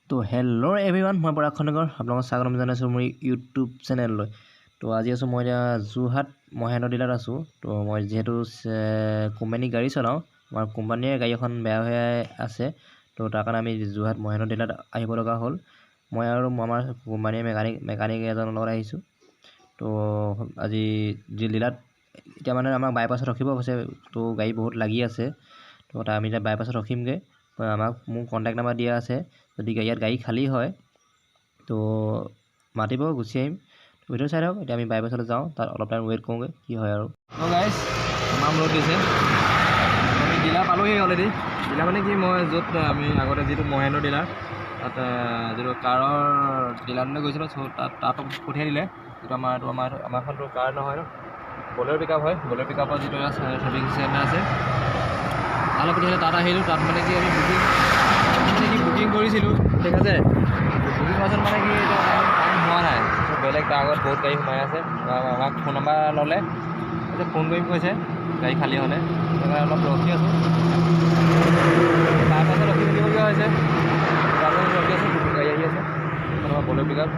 তো hello' everyone, মই পৰাগ খনিকৰ আপোনালোকক স্বাগতম জনাইছোঁ মোৰ ইউটিউব চেনেললৈ। তো আজি আছোঁ মই এতিয়া যোৰহাট মহেন্দ্ৰ ডিলাৰত আছোঁ। তো মই যিহেতু কোম্পানী গাড়ী চলাওঁ, আমাৰ কোম্পানীৰ গাড়ী এখন বেয়া হৈ আছে। তো তাৰ কাৰণে আমি যোৰহাট মহেন্দ্ৰ ডিলাৰত আহিব লগা হ'ল। মই আৰু আমাৰ কোম্পানীৰ মেকানিক এজনৰ লগত আহিছোঁ। তো আজি যি ডিলাৰত এতিয়া মানে আমাক বাইপাছত ৰখিব কৈছে। তো গাড়ী বহুত লাগি আছে। তো আমি এতিয়া বাইপাছত ৰখিমগৈ। মোৰ কণ্টেক্ট নাম্বাৰ দিয়া আছে। যদি ইয়াত গাড়ী খালী হয় তো মাতিব, গুচি আহিম। ভিডিঅ' চাই থাকক। এতিয়া আমি বাইপাছলৈ যাওঁ, তাত অলপ টাইম ৱেইট কৰোঁগৈ, কি হয় আৰু। গাইজ ইমান ৰ'দ দিছে, আমি ডিলাৰ পালোঁহি অলৰেডি। ডিলাৰ মানে কি, মই য'ত আমি আগতে যিটো মহেন্দ্ৰ ডিলাৰ, তাত যিটো কাৰৰ ডিলাৰলৈ গৈছিলোঁ, তাত পঠিয়াই দিলে। যিটো আমাৰখনতো কাৰ নহয় ন, বলেৰ' পিকআপ হয়। বলেৰ' পিকআপৰ যিটো চাৰ্ভিং চেণ্টাৰ আছে, তালৈ পঠিয়ালে। তাত আহিলোঁ। তাত মানে কি আমি বুকিং কৰিছিলোঁ, ঠিক আছে। বুকিং কৰাৰ মানে কি এতিয়া টাইম হোৱা নাই। বেলেগ তাৰ আগত বহুত গাড়ী সোমাই আছে। আমাক ফোন নম্বৰ ল'লে, ফোন কৰিম কৈছে গাড়ী খালী হ'লে। সেইকাৰণে অলপ ৰখি আছোঁ। বাইপাছত ৰখি থাকিবলগীয়া হৈছে। ৰখি আছোঁ, গাড়ী আহি আছে। আমাৰ বলেৰ' পিকআপ।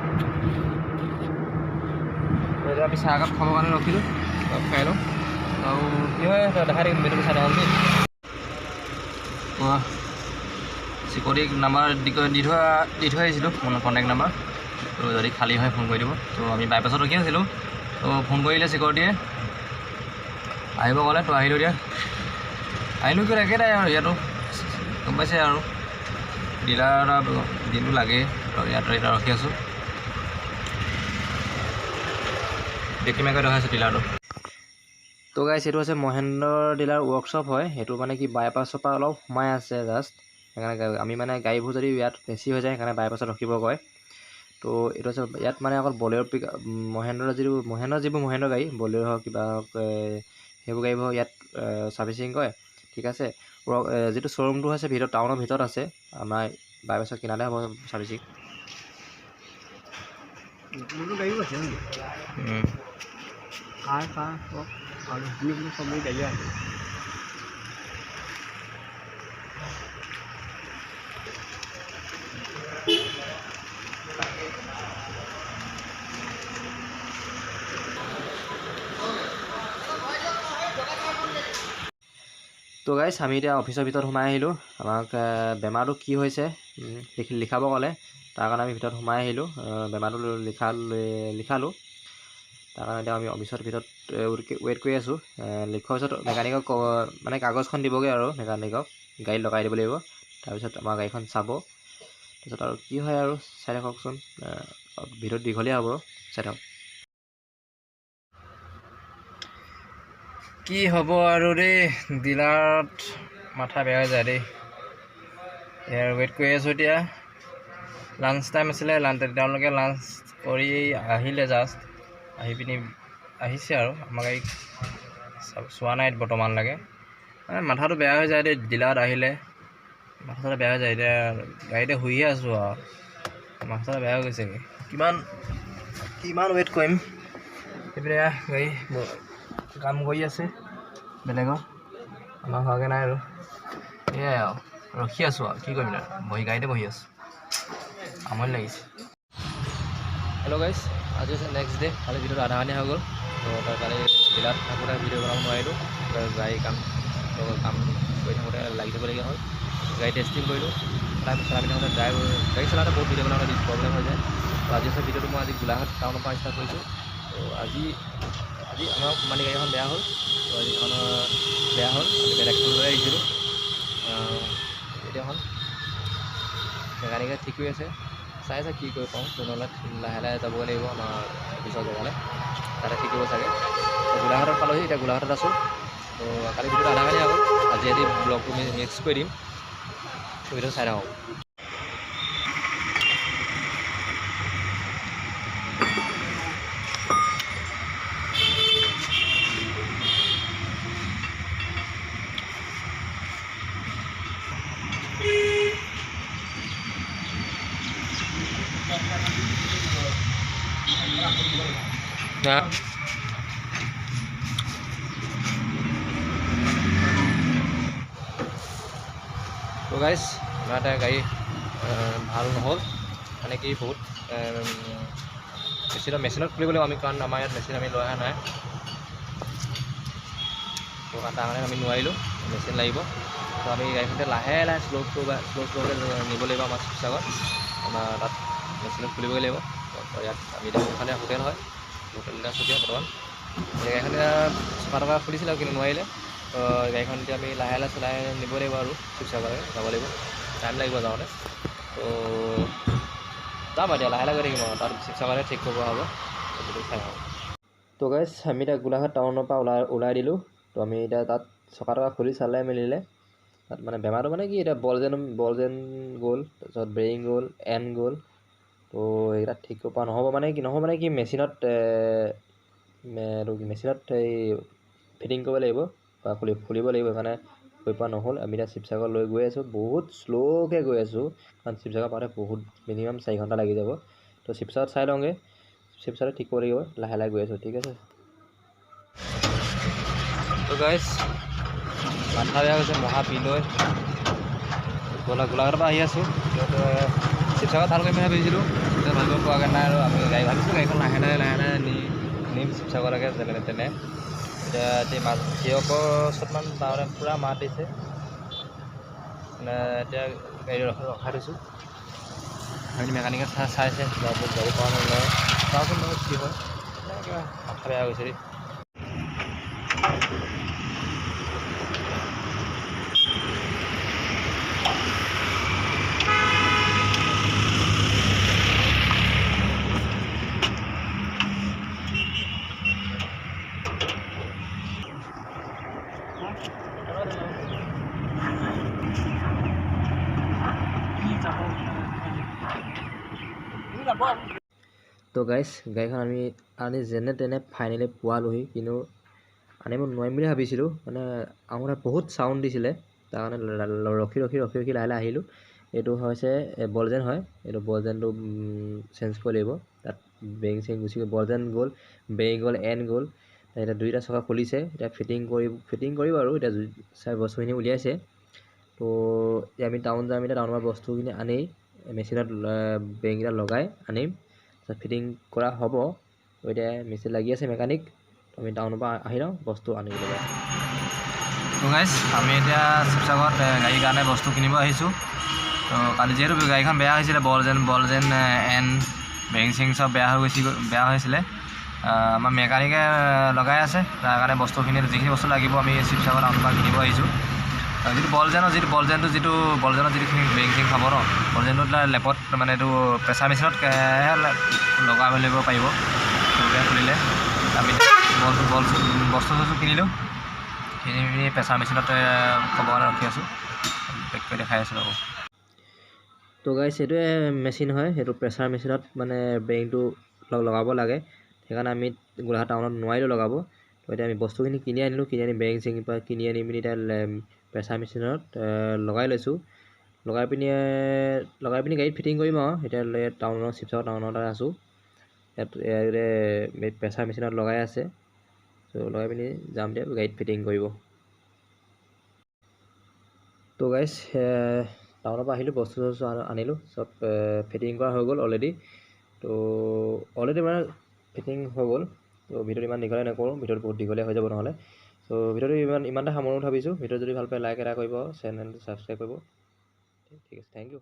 এতিয়া আমি চাহ একাপ খাবৰ কাৰণে ৰখিলোঁ, খাই লওঁ। আৰু কি হয় দেখাই থাকিম, ভিডিঅ'টো চাই থাকক দেই। চিকিউৰিটি নাম্বাৰ দি থৈ আহিছিলোঁ, মোৰ কণ্টেক্ট নাম্বাৰ। তো যদি খালী হয় ফোন কৰি দিব। তো আমি বাইপাছত ৰখি আছিলোঁ। তো ফোন কৰিলে চিকিউৰিটিয়ে, আহিব ক'লে। তো আহিলোঁ। এতিয়া আহিলোঁ কিয় একেটাই আৰু ইয়াতো গম পাইছে আৰু ডিলাৰ দিনটো লাগেই। ইয়াত এতিয়া ৰখি আছোঁ। দেখিমেকৈ দেখাইছোঁ ডিলাৰটো। তো গাইছ, এইটো হৈছে মহেন্দ্ৰ ডিলাৰ ৱৰ্কশ্বপ হয়। সেইটো মানে কি বাইপাছৰ পৰা অলপ সোমাই আছে জাষ্ট। সেইকাৰণে আমি মানে গাড়ীবোৰ যদি ইয়াত বেছি হৈ যায়, সেইকাৰণে বাইপাছত ৰখিব কয়। তো এইটো হৈছে ইয়াত মানে অকল বলেৰ' যিবোৰ মহেন্দ্ৰ গাড়ী, বলেৰ' হওক কিবা হওক, সেইবোৰ গাড়ীবোৰ ইয়াত ছাৰ্ভিচিং কৰে, ঠিক আছে। যিটো শ্ব'ৰুমটো হৈছে টাউনৰ ভিতৰত আছে। আমাৰ বাইপাছৰ কিনাৰতে হ'ব ছাৰ্ভিচিং। গাড়ীও আছে সব গাড়ী আছে। তো গাইছ, আমি এতিয়া অফিচৰ ভিতৰত সোমাই আহিলোঁ। আমাক বেমাৰটো কি হৈছে লিখাব ক'লে। তাৰ কাৰণে আমি ভিতৰত সোমাই আহিলোঁ। বেমাৰটো লিখালোঁ। তাৰ কাৰণে এতিয়া আমি অফিচৰ ভিতৰত ৱেইট কৰি আছোঁ। লিখোৱাৰ পিছত মেকানিকক মানে কাগজখন দিবগৈ আৰু মেকানিকক গাড়ীত লগাই দিব লাগিব। তাৰপিছত আমাৰ গাড়ীখন চাব। তাৰপিছত আৰু কি হয় আৰু চাই থাককচোন। ভিডিঅ'ত দীঘলীয়া হ'ব, চাই থাকক। কি হ'ব আৰু দেই, ডিলাৰত মাথা বেয়া হৈ যায় দেই। ইয়াৰ ৱেইট কৰি আছোঁ। এতিয়া লাঞ্চ টাইম আছিলে, তেওঁলোকে লাঞ্চ কৰি আহিলে জাষ্ট। আহি পিনি আহিছে আৰু আমাৰ গাড়ী চোৱা নাই বৰ্তমান লাগে। মানে মাথাটো বেয়া হৈ যায় দেই, ডিলাৰত আহিলে মাথাটো বেয়া হৈ যায়। এতিয়া গাড়ীতে শুইহে আছোঁ আৰু মাথাটো বেয়া হৈ গৈছেগৈ। কিমান ৱেইট কৰিম। এইপিনে গাড়ী কাম কৰি আছে বেলেগৰ, আমাৰ হোৱাগৈ নাই আৰু। এয়াই আৰু ৰখি আছোঁ আৰু কি কৰিম ন, গাড়ীতে বহি আছোঁ, আমনি লাগিছে। হেল্ল' গাইজ, আজি হৈছে নেক্সট ডে'। কালি ভিডিঅ'টো আধা আধি হৈ গ'ল। তো কালি ডিলাৰত থাকোঁতে ভিডিঅ' বনাব নোৱাৰিলোঁ। গাড়ী কাম কৰি থাকোঁতে লাগি থাকিবলগীয়া হ'ল। গাড়ী টেষ্টিং কৰিলোঁ। চলাই থাকোঁতে গাড়ী চলাওঁতে বহুত ভিডিঅ' বনাওঁতে প্ৰব্লেম হৈ যায়। তো আজি হৈছে ভিডিঅ'টো মই গোলাঘাট টাউনৰ পৰা ষ্টাৰ্ট কৰিছোঁ। তো আজি আমাৰ কোম্পানী গাড়ী এখন বেয়া হ'ল। তো আজিখন বেয়া হ'ল, আমি বেলেগ এখন লৈ আহিছিলোঁ। এতিয়া এখন মেকানিকে ঠিক কৰি আছে, চাই আছে কি কৰিব পাৰোঁ। তেনেহ'লে লাহে লাহে যাবগৈ লাগিব আমাৰ অফিচৰ জেগালৈ, তাতে ঠিক কৰিব চাগে। গোলাঘাটত পালোঁহি, এতিয়া গোলাঘাটত আছোঁ। তো কালি ভিডিঅ'টো আধা আধি হ'ল। আজি ব্লগটো মিক্স কৰি দিম, ভিডিঅ'টো চাই থাকক। তো গাইজ, আমাৰ এটা গাড়ী ভাল নহ'ল মানে কি বহুত মেচিনত খুলিব লাগিব আমি, কাৰণ আমাৰ ইয়াত মেচিন আমি লৈ অহা নাই, তো তাৰ কাৰণে আমি নোৱাৰিলোঁ, মেচিন লাগিব। তো আমি গাড়ীখনতে লাহে লাহে শ্ল'কৈ নিব লাগিব আমাৰ শিৱসাগৰ, আমাৰ তাত মেচিনত খুলিবগৈ লাগিব। তো ইয়াত আমি এতিয়া মোৰখনে হোটেল হয়, হোটেল এটা চুটি হয় বৰ্তমান। গাড়ীখন এতিয়া চফা টকা খুলিছিলে কিন্তু নোৱাৰিলে। তো গাড়ীখন এতিয়া আমি লাহে লাহে চলাই নিব লাগিব আৰু শিৱসাগৰলৈ যাব লাগিব, টাইম লাগিব যাওঁতে। তো যাম এতিয়া লাহে লাহে গৈ থাকিম আৰু তাত শিৱসাগৰতে ঠিক কৰিব হ'ব, সেইটো চাই আহোঁ। তো গাইজ আমি এতিয়া গোলাঘাট টাউনৰ পৰা ওলাই দিলোঁ। তো আমি এতিয়া তাত চকা টকা খুলি চালে মেলিলে তাত মানে বেমাৰটো মানে কি, এতিয়া বলজেন গ'ল, তাৰপিছত বেৰিং গ'ল, এন গ'ল। তো এইকেইটা ঠিক কৰিব পৰা নহ'ব মানে কি মেচিনত এই ফিটিং কৰিব লাগিব বা খুলিব লাগিব, সেইকাৰণে হৈ পোৱা নহ'ল। আমি এতিয়া শিৱসাগৰ লৈ গৈ আছোঁ, বহুত শ্ল'কৈ গৈ আছোঁ, কাৰণ শিৱসাগৰ পাওঁতে বহুত মিনিমাম 4 ঘণ্টা লাগি যাব। তো শিৱসাগৰত চাই লওঁগৈ, শিৱসাগৰত ঠিক কৰিব লাগিব, লাহে লাহে গৈ আছোঁ, ঠিক আছে। তো গাইজ মাথা বেয়া হৈছে, মহাবিলয় গোলাঘাটৰ পৰা আহি আছোঁ। শিৱসাগৰত ভাল কৰিম বুলি ভাবিছিলোঁ, এতিয়া ভাল কৰিব পৰাগৈ নাই আৰু আমি ভাবিছোঁ গাড়ীখন লাহে লাহে নিম শিৱসাগৰলৈকে যেনে তেনে। এতিয়া তিয়কৰ ওচৰতমান পাওঁতে পূৰা মাত দিছে, মানে এতিয়া গাড়ী ৰখাই থৈছোঁ। আপুনি মেকানিকে চাইছে যাব পৰা নাই, চাওঁচোন বাৰু কি হয়। কিবা মাথা বেয়া গৈছে দেই। তো গাইজ গাড়ীখন আমি যেনে তেনে ফাইনেলি পোৱালোহি, কিন্তু আনিব নোৱাৰিম বুলি ভাবিছিলোঁ, মানে আমাৰ বহুত চাউণ্ড দিছিলে, তাৰ কাৰণে ৰখি লাহে লাহে আহিলোঁ। এইটো হৈছে বলজেন হয়, এইটো বলজেনটো চেঞ্জ কৰিব লাগিব। তাত বেৰিং চেৰিং গুচি গ'ল, বলজেন গ'ল, বেৰিং গ'ল, এন গ'ল। এতিয়া দুইটা চকা খুলিছে, এতিয়া ফিটিং কৰিব আৰু এতিয়া চাই বস্তুখিনি উলিয়াইছে। তো আমি টাউন যাম, এতিয়া টাউনৰ বস্তুখিনি আনি মেচিনত বেৰিংকেইটা লগাই আনিম, তাৰপিছত ফিটিং কৰা হ'ব। এতিয়া মেচিন লাগি আছে মেকানিক, আমি টাউনৰ পৰা আহি লওঁ, বস্তু আনিবলৈ যাওঁ। তো গাইজ আমি এতিয়া শিৱসাগৰত গাড়ীৰ কাৰণে বস্তু কিনিব আহিছোঁ। তো কালি যিহেতু গাড়ীখন বেয়া হৈছিলে, বলজেন এন বেৰিং চেৰিং চব বেয়া হৈছিলে, আমাৰ মেকানিকে লগাই আছে, তাৰ কাৰণে যিখিনি বস্তু লাগিব আমি শিৱসাগৰ টাউনৰ পৰা কিনিব আহিছোঁ। যিটো বলজেনৰ যিটো বেৰিং চেৰিং খাব ন, বলজেনটো লেপত মানে এইটো প্ৰেছাৰ মেচিনত লগাই ল'ব পাৰিব, খুলিলে আমি বস্তু কিনিলোঁ, কিনি প্ৰেছাৰ মেচিনত ক'ব কাৰণে ৰখি আছোঁ, পেক কৰি দেখাই আছোঁ ৰ'ব। তো গাইজ সেইটোৱে মেচিন হয়, সেইটো প্ৰেছাৰ মেচিনত মানে বেৰিংটো লগাব লাগে, সেইকাৰণে আমি গোলাঘাট টাউনত নোৱাৰিলোঁ লগাব। তো এতিয়া আমি বস্তুখিনি কিনি আনি বেৰিং চেৰিং পৰা কিনি আনি পিনি এতিয়া প্ৰেছাৰ মেচিনত লগাই লৈছোঁ। লগাই পিনি গাড়ীত ফিটিং কৰিম আৰু এতিয়া শিৱসাগৰ টাউনত আছোঁ। ইয়াত প্ৰেছাৰ মেচিনত লগাই আছে, ত' লগাই পিনি যাম দিয়া গাড়ীত ফিটিং কৰিব। তো গাইজ টাউনৰ পৰা আহিলোঁ, বস্তু আনিলোঁ, চব ফিটিং কৰা হৈ গ'ল অলৰেডি। তো মানে ফিটিং হৈ গ'ল। তো ভিডিঅ'টো ইমান দীঘলীয়া নকৰোঁ, ভিডিঅ'টো বহুত দীঘলীয়া হৈ যাব নহ'লে। ত' ভিডিঅ'টো ইমানতে সামৰো ভাবিছোঁ। ভিডিঅ' যদি ভাল পায় লাইক এটা কৰিব, চেনেলটো ছাবস্ক্ৰাইব কৰিব। ঠিক আছে, থেংক ইউ।